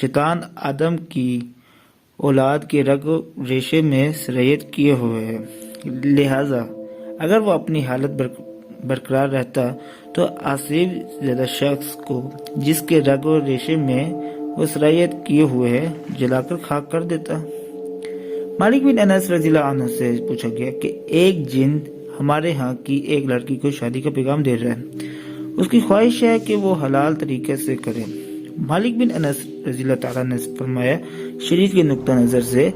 شیطان آدم کی اولاد کے رگ و ریشے میں سرایت کیے ہوئے ہے، لہذا اگر وہ اپنی حالت برقرار رہتا تو آصف زدہ شخص کو جس کے رگ و ریشے میں وہ سرایت کیے ہوئے ہے جلا کر خاک کر دیتا۔ مالک بن انس رضی اللہ عنہ سے پوچھا گیا کہ ایک جن ہمارے ہاں کی ایک لڑکی کو شادی کا پیغام دے رہا ہے، اس کی خواہش ہے کہ وہ حلال طریقے سے کرے۔ مالک بن انس رضی اللہ تعالیٰ نے فرمایا، شریعت کے نقطہ نظر سے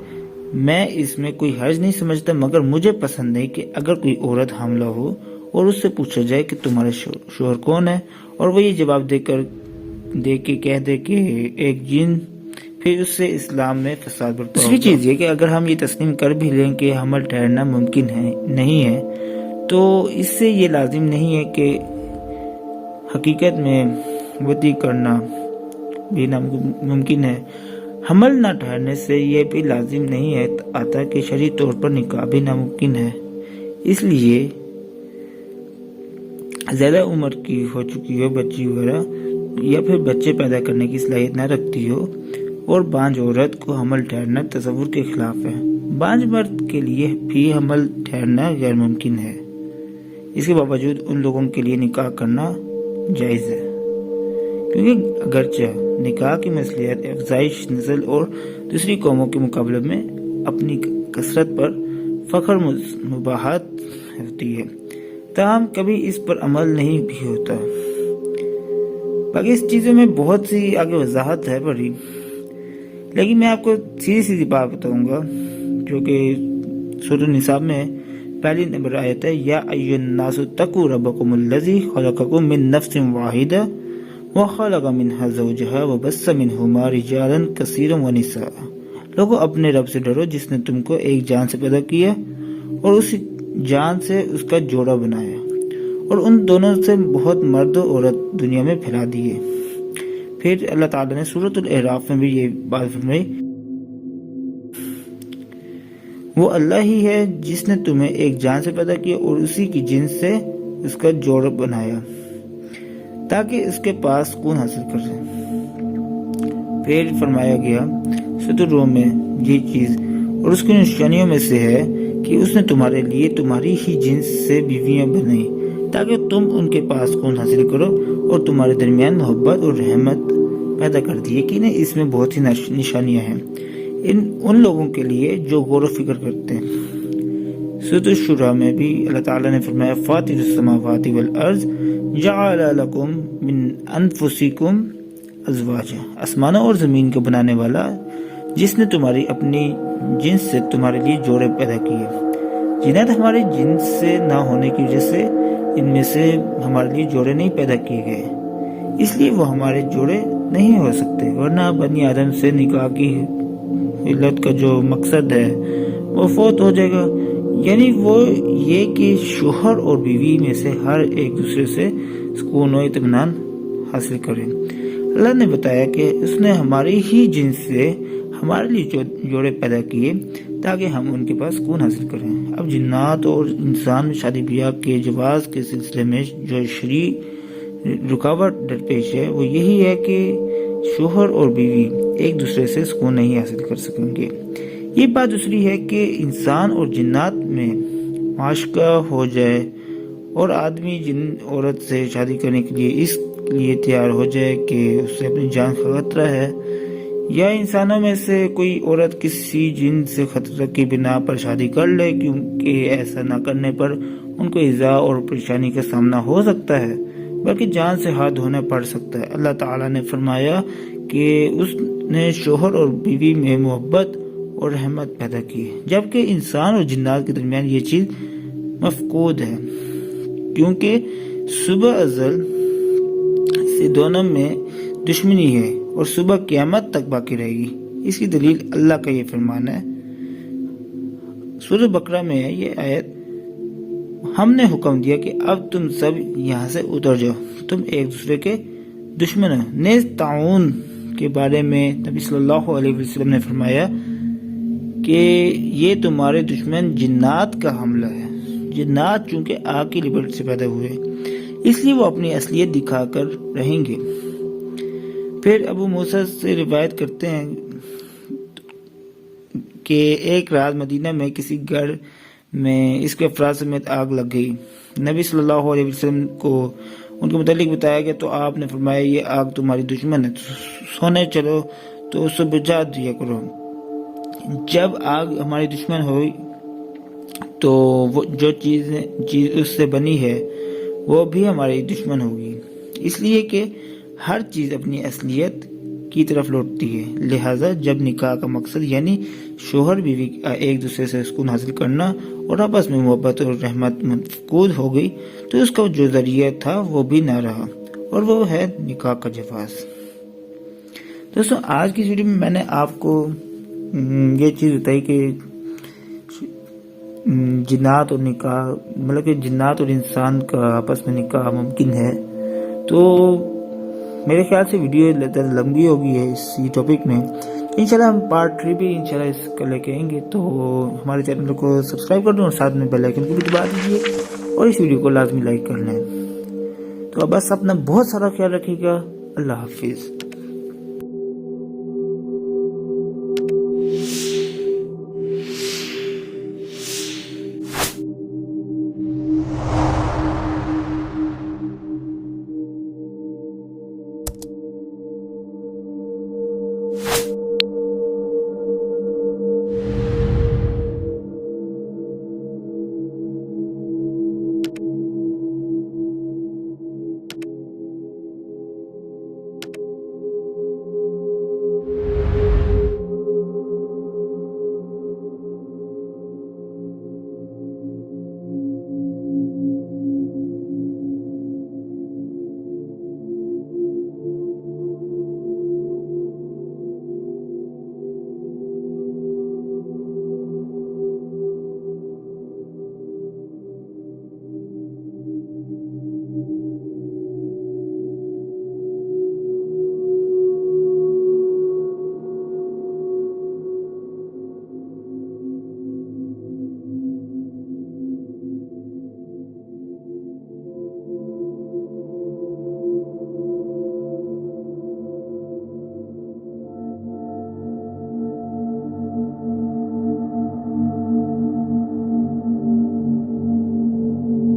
میں اس میں کوئی حرج نہیں سمجھتا، مگر مجھے پسند نہیں کہ اگر کوئی عورت حاملہ ہو اور اس سے پوچھا جائے کہ تمہارے شوہر کون ہے اور وہ یہ جواب دے کے کہہ دے کہ ایک جن، پھر اس سے اسلام میں فساد برپا ہوگا۔ دوسری چیز یہ کہ اگر ہم یہ تسلیم کر بھی لیں کہ حمل ٹھہرنا ممکن ہے نہیں ہے، تو اس سے یہ لازم نہیں ہے کہ حقیقت میں وطی کرنا بھی ناممکن ہے۔ حمل نہ ٹھہرنے سے یہ بھی لازم نہیں ہے آتا کہ شرعی طور پر نکاح بھی ناممکن ہے۔ اس لیے زیادہ عمر کی ہو چکی ہو بچی وغیرہ یا پھر بچے پیدا کرنے کی صلاحیت نہ رکھتی ہو اور بانجھ عورت کو حمل ٹھہرنا تصور کے خلاف ہے۔ بانجھ مرد کے لیے بھی حمل ٹھہرنا غیر ممکن ہے، اس کے باوجود ان لوگوں کے لیے نکاح کرنا جائز ہے، کیونکہ اگرچہ نکاح کی مصلحت افزائش نسل اور دوسری قوموں کے مقابلے میں اپنی کثرت پر فخر مباحت ہوتی ہے، تاہم کبھی اس پر عمل نہیں بھی ہوتا۔ باقی اس چیزوں میں بہت سی آگے وضاحت ہے بڑی، لیکن میں آپ کو سیدھی بات بتاؤں گا جو کہ سورۃ النساء میں پہلی نمبر آیت ہے، یا ایھا الناس اتقوا ربکم الذی خلقکم من نفس واحدہ وخلق منها زوجها وبث منہما رجالا کثیرا ونساء۔ لوگوں اپنے رب سے ڈرو جس نے تم کو ایک جان سے پیدا کیا اور اس جان سے اس کا جوڑا بنایا، اور ان دونوں سے بہت مرد و عورت دنیا میں پھیلا دیے۔ پھر اللہ تعالیٰ نے سورۃ الاعراف میں بھی یہ بات فرمائی، وہ اللہ ہی ہے جس نے تمہیں ایک جان سے پیدا کیا اور اسی کی جنس سے اس کا جوڑا بنایا تاکہ اس کے پاس خون حاصل کر سکے۔ پھر فرمایا گیا سورۃ الروم میں یہ چیز اور اس کی نشانیوں میں سے ہے کہ اس نے تمہارے لیے تمہاری ہی جنس سے بیویاں بنائی تاکہ تم ان کے پاس خون حاصل کرو اور تمہارے درمیان محبت اور رحمت پیدا کر دی۔ یقیناً اس میں بہت سی نشانیاں ہیں ان لوگوں کے لیے جو غور و فکر کرتے ہیں۔ سورۃ الشورى میں بھی اللہ تعالیٰ نے فرمایا، فاطر السماوات والارض جعل لکم من انفسکم ازواجا، آسمانوں اور زمین کو بنانے والا جس نے تمہاری اپنی جنس سے تمہارے لیے جوڑے پیدا کیے۔ جنات ہمارے جنس سے نہ ہونے کی وجہ سے ان میں سے ہمارے لیے جوڑے نہیں پیدا کیے گئے، اس لیے وہ ہمارے جوڑے نہیں ہو سکتے، ورنہ بنی آدم سے نکاح کی علت کا جو مقصد ہے وہ فوت ہو جائے گا، یعنی وہ یہ کہ شوہر اور بیوی میں سے ہر ایک دوسرے سے سکون و اطمینان حاصل کرے۔ اللہ نے بتایا کہ اس نے ہماری ہی جنس سے ہمارے لیے جوڑے پیدا کیے تاکہ ہم ان کے پاس سکون حاصل کریں۔ اب جنات اور انسان شادی بیاہ کے جواز کے سلسلے میں جو شرعی رکاوٹ درپیش ہے وہ یہی ہے کہ شوہر اور بیوی ایک دوسرے سے سکون نہیں حاصل کر سکیں گے۔ یہ بات دوسری ہے کہ انسان اور جنات میں معاشقہ ہو جائے اور آدمی جن عورت سے شادی کرنے کے لیے اس لیے تیار ہو جائے کہ اس سے اپنی جان کا خطرہ ہے، یا انسانوں میں سے کوئی عورت کسی جن سے خطرہ کی بنا پر شادی کر لے، کیونکہ ایسا نہ کرنے پر ان کو ایذا اور پریشانی کا سامنا ہو سکتا ہے بلکہ جان سے ہاتھ دھونا پڑ سکتا ہے۔ اللہ تعالیٰ نے فرمایا کہ اس نے شوہر اور بیوی میں محبت اور رحمت پیدا کی ہے، جبکہ انسان اور جنات کے درمیان یہ چیز مفقود ہے، کیونکہ صبح ازل سے دونوں میں دشمنی ہے اور صبح قیامت تک باقی رہے گی۔ اس کی دلیل اللہ کا یہ فرمان ہے، سورہ بقرہ میں ہے یہ آیت، ہم نے حکم دیا کہ اب تم سب یہاں سے اتر جاؤ، تم ایک دوسرے کے دشمن ہو۔ نیز تعاون کے بارے میں نبی صلی اللہ علیہ وسلم نے فرمایا کہ یہ تمہارے دشمن جنات کا حملہ ہے۔ جنات چونکہ آگ کی لپٹ سے پیدا ہوئے اس لیے وہ اپنی اصلیت دکھا کر رہیں گے۔ پھر ابو موسیٰ سے روایت کرتے ہیں کہ ایک رات مدینہ میں کسی گھر میں اس کے افراد سمیت آگ لگ گئی. نبی صلی اللہ علیہ وسلم کو ان کے متعلق بتایا گیا تو آپ نے فرمایا یہ آگ تمہاری دشمن ہے, سونے چلو تو اسے بجھا دیا کرو. جب آگ ہماری دشمن ہوئی تو وہ جو چیز اس سے بنی ہے وہ بھی ہماری دشمن ہوگی, اس لیے کہ ہر چیز اپنی اصلیت کی طرف لوٹتی ہے. لہٰذا جب نکاح کا مقصد یعنی شوہر بیوی ایک دوسرے سے سکون حاصل کرنا اور آپس میں محبت اور رحمت مفقود ہو گئی تو اس کا جو ذریعہ تھا وہ بھی نہ رہا, اور وہ ہے نکاح کا جواز. دوستوں آج کی ویڈیو میں نے آپ کو یہ چیز بتائی کہ جنات اور نکاح, مطلب کہ جنات اور انسان کا آپس میں نکاح ممکن ہے. تو میرے خیال سے ویڈیو لمبی ہوگی ہے اسی ٹاپک میں. انشاءاللہ ہم پارٹ 3 بھی انشاءاللہ اس کا لے کے آئیں گے. تو ہمارے چینل کو سبسکرائب کر دیں اور ساتھ میں بیل آئیکن کو بھی دبا دیجیے اور اس ویڈیو کو لازمی لائک کر لیں. تو بس اپنا بہت سارا خیال رکھیے گا. اللہ حافظ.